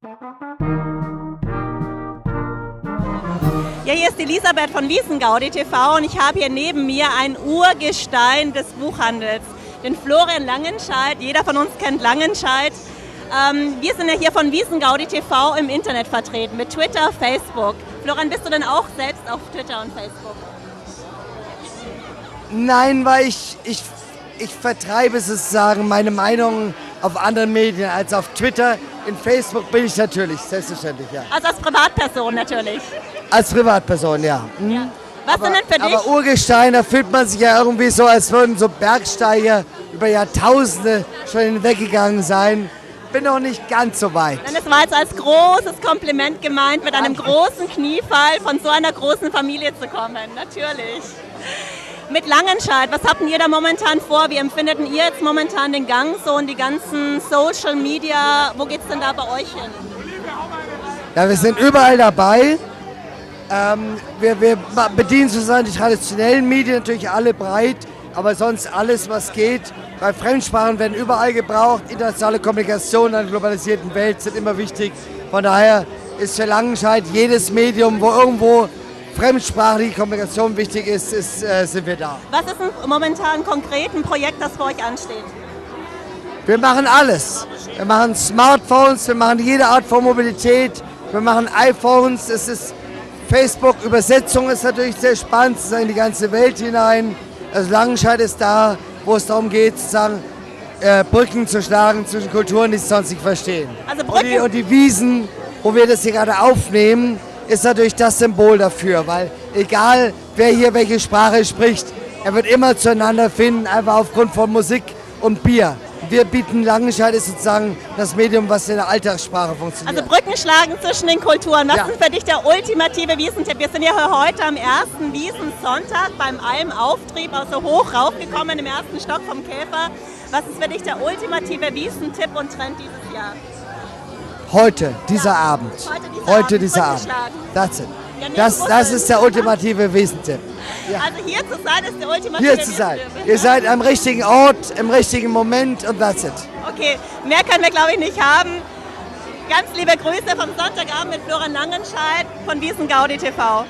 Ja, hier ist Elisabeth von Wiesengaudi TV und ich habe hier neben mir ein Urgestein des Buchhandels, den Florian Langenscheidt. Jeder von uns kennt Langenscheidt. Wir sind ja hier von Wiesengaudi TV im Internet vertreten, mit Twitter, Facebook. Florian, bist du denn auch selbst auf Twitter und Facebook? Nein, weil ich vertreibe sozusagen meine Meinung auf anderen Medien als auf Twitter. In Facebook bin ich natürlich, selbstverständlich, ja. Also als Privatperson natürlich. Als Privatperson, ja. Ja. Was sind denn für dich? Aber Urgestein, da fühlt man sich ja irgendwie so, als würden so Bergsteiger über Jahrtausende schon hinweggegangen sein. Bin noch nicht ganz so weit. Denn es war jetzt als großes Kompliment gemeint, mit einem großen Kniefall von so einer großen Familie zu kommen. Natürlich. Mit Langenscheidt, was habt ihr da momentan vor? Wie empfindet ihr jetzt momentan den Gang so und die ganzen Social Media? Wo geht's denn da bei euch hin? Ja, wir sind überall dabei. Wir bedienen sozusagen die traditionellen Medien natürlich alle breit, aber sonst alles, was geht. Weil Fremdsprachen werden überall gebraucht. Internationale Kommunikation in einer globalisierten Welt sind immer wichtig. Von daher ist für Langenscheidt jedes Medium, wo irgendwo fremdsprachliche Kommunikation wichtig ist, sind wir da. Was ist denn momentan konkret ein Projekt, das für euch ansteht? Wir machen alles. Wir machen Smartphones, wir machen jede Art von Mobilität, wir machen iPhones, es ist Facebook-Übersetzung ist natürlich sehr spannend, sozusagen in die ganze Welt hinein. Also Langenscheidt ist da, wo es darum geht, sozusagen Brücken zu schlagen zwischen Kulturen, die sich sonst nicht verstehen. Also Brücken. Und die Wiesen, wo wir das hier gerade aufnehmen, ist natürlich das Symbol dafür, weil egal wer hier welche Sprache spricht, er wird immer zueinander finden, einfach aufgrund von Musik und Bier. Wir bieten Langenscheidt ist sozusagen das Medium, was in der Alltagssprache funktioniert. Also Brücken schlagen zwischen den Kulturen. Was Ja. ist für dich der ultimative Wiesentipp? Wir sind ja heute am ersten Wiesensonntag beim Almauftrieb aus so hoch raufgekommen im ersten Stock vom Käfer. Was ist für dich der ultimative Wiesentipp und Trend dieses Jahr? Heute, dieser Abend. Heute dieser Abend. That's it. Das ist der ultimative Wiesentipp. Ja. Also hier zu sein ist der ultimative Hier zu sein. Wiesentipp. Ihr seid am richtigen Ort, im richtigen Moment und that's it. Okay, mehr können wir glaube ich nicht haben. Ganz liebe Grüße vom Sonntagabend mit Florian Langenscheidt von Wiesengaudi TV.